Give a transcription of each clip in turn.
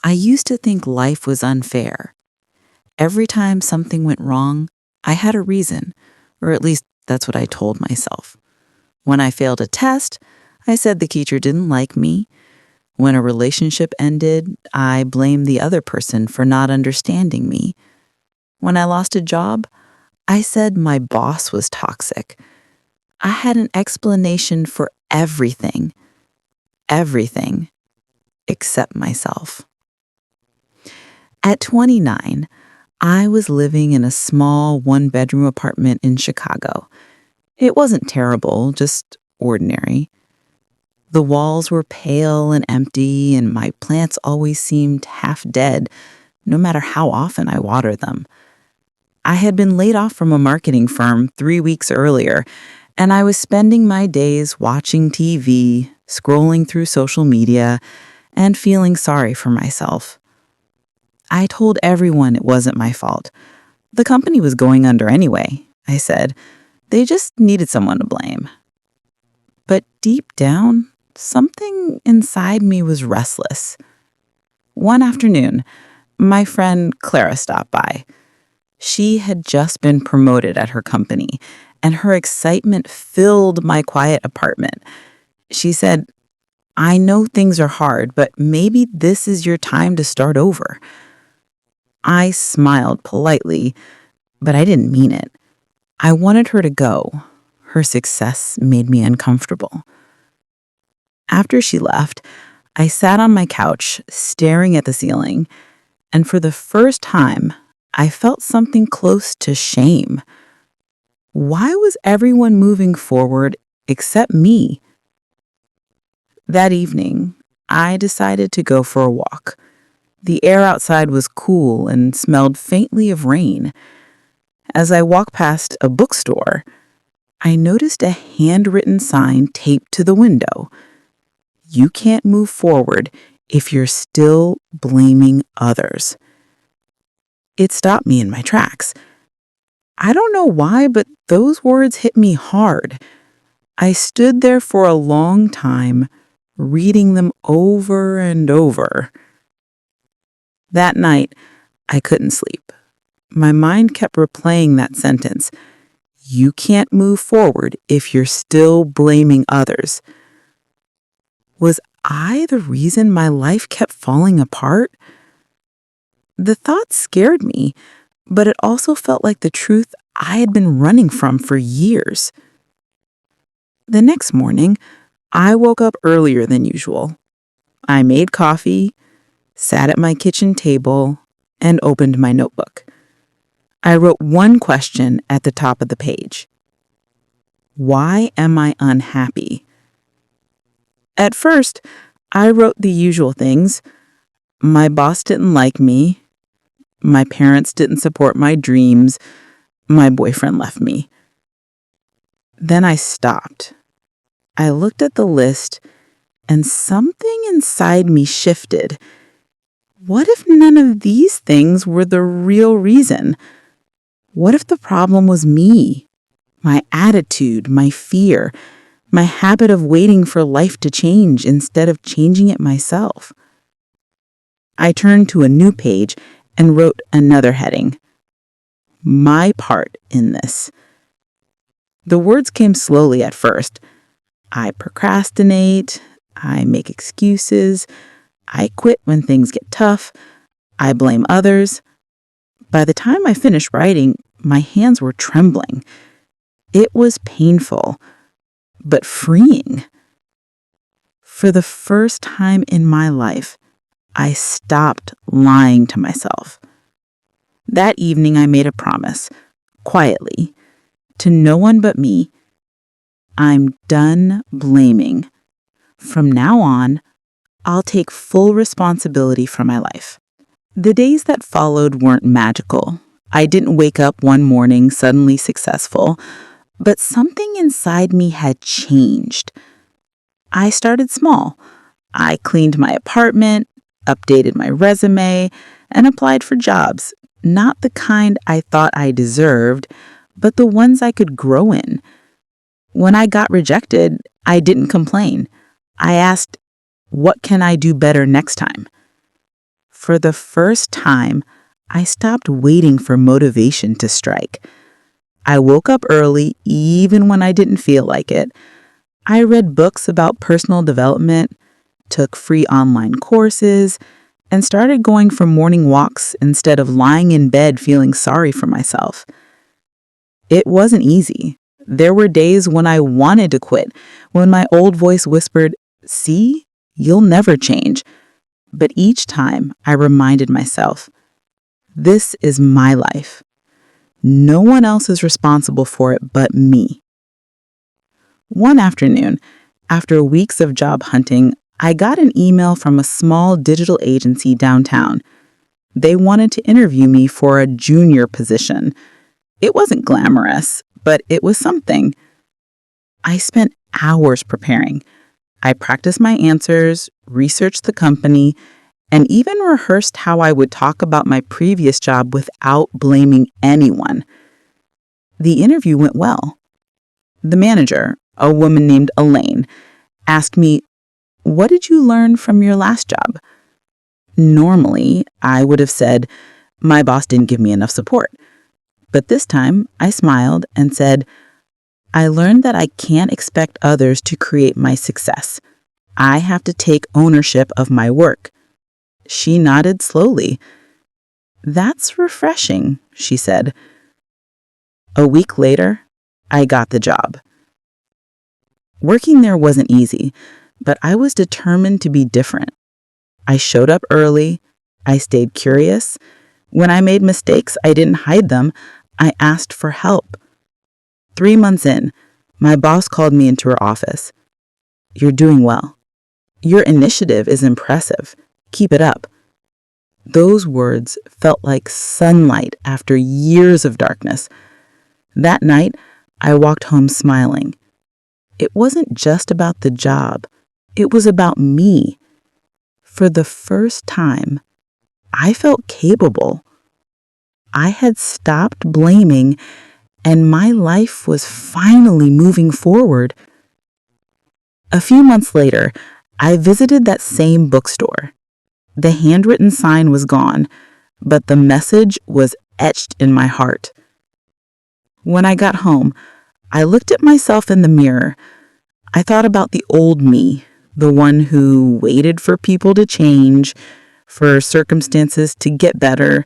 I used to think life was unfair. Every time something went wrong, I had a reason, or at least that's what I told myself. When I failed a test, I said the teacher didn't like me. When a relationship ended, I blamed the other person for not understanding me. When I lost a job, I said my boss was toxic. I had an explanation for everything, everything, except myself. At 29, I was living in a small one-bedroom apartment in Chicago. It wasn't terrible, just ordinary. The walls were pale and empty, and my plants always seemed half dead, no matter how often I watered them. I had been laid off from a marketing firm 3 weeks earlier, and I was spending my days watching TV, scrolling through social media, and feeling sorry for myself. I told everyone it wasn't my fault. The company was going under anyway, I said. They just needed someone to blame. But deep down, something inside me was restless. One afternoon, my friend Clara stopped by. She had just been promoted at her company, and her excitement filled my quiet apartment. She said, "I know things are hard, but maybe this is your time to start over." I smiled politely, but I didn't mean it. I wanted her to go. Her success made me uncomfortable. After she left, I sat on my couch, staring at the ceiling, and for the first time, I felt something close to shame. Why was everyone moving forward except me? That evening, I decided to go for a walk. The air outside was cool and smelled faintly of rain. As I walked past a bookstore, I noticed a handwritten sign taped to the window. "You can't move forward if you're still blaming others." It stopped me in my tracks. I don't know why, but those words hit me hard. I stood there for a long time, reading them over and over. That night, I couldn't sleep. My mind kept replaying that sentence. You can't move forward if you're still blaming others. Was I the reason my life kept falling apart? The thought scared me, but it also felt like the truth I had been running from for years. The next morning, I woke up earlier than usual. I made coffee, sat at my kitchen table, and opened my notebook. I wrote one question at the top of the page. Why am I unhappy? At first, I wrote the usual things. My boss didn't like me. My parents didn't support my dreams. My boyfriend left me. Then I stopped. I looked at the list, and something inside me shifted. What if none of these things were the real reason? What if the problem was me? My attitude, my fear, my habit of waiting for life to change instead of changing it myself? I turned to a new page and wrote another heading. My part in this. The words came slowly at first. I procrastinate. I make excuses. I quit when things get tough. I blame others. By the time I finished writing, my hands were trembling. It was painful, but freeing. For the first time in my life, I stopped lying to myself. That evening, I made a promise, quietly, to no one but me. I'm done blaming. From now on, I'll take full responsibility for my life. The days that followed weren't magical. I didn't wake up one morning suddenly successful, but something inside me had changed. I started small. I cleaned my apartment, updated my resume, and applied for jobs, not the kind I thought I deserved, but the ones I could grow in. When I got rejected, I didn't complain. I asked, what can I do better next time? For the first time, I stopped waiting for motivation to strike. I woke up early even when I didn't feel like it. I read books about personal development, took free online courses, and started going for morning walks instead of lying in bed feeling sorry for myself. It wasn't easy. There were days when I wanted to quit, when my old voice whispered, "See, you'll never change." But each time I reminded myself, this is my life. No one else is responsible for it but me. One afternoon, after weeks of job hunting, I got an email from a small digital agency downtown. They wanted to interview me for a junior position. It wasn't glamorous, but it was something. I spent hours preparing. I practiced my answers, researched the company, and even rehearsed how I would talk about my previous job without blaming anyone. The interview went well. The manager, a woman named Elaine, asked me, "What did you learn from your last job?" Normally, I would have said, "My boss didn't give me enough support." But this time, I smiled and said, "I learned that I can't expect others to create my success. I have to take ownership of my work." She nodded slowly. "That's refreshing," she said. A week later, I got the job. Working there wasn't easy, but I was determined to be different. I showed up early. I stayed curious. When I made mistakes, I didn't hide them. I asked for help. 3 months in, my boss called me into her office. "You're doing well. Your initiative is impressive. Keep it up." Those words felt like sunlight after years of darkness. That night, I walked home smiling. It wasn't just about the job. It was about me. For the first time, I felt capable. I had stopped blaming, and my life was finally moving forward. A few months later, I visited that same bookstore. The handwritten sign was gone, but the message was etched in my heart. When I got home, I looked at myself in the mirror. I thought about the old me, the one who waited for people to change, for circumstances to get better,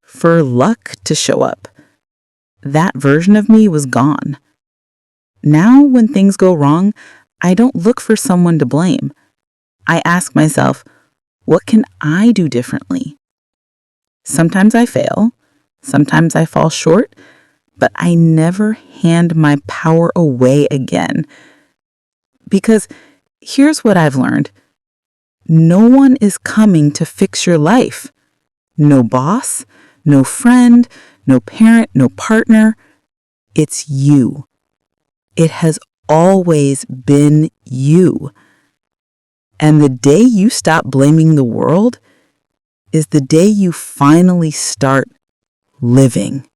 for luck to show up. That version of me was gone. Now, when things go wrong, I don't look for someone to blame. I ask myself, what can I do differently? Sometimes I fail, sometimes I fall short, but I never hand my power away again. Because here's what I've learned. No one is coming to fix your life. No boss, no friend, no parent, no partner. It's you. It has always been you. And the day you stop blaming the world is the day you finally start living.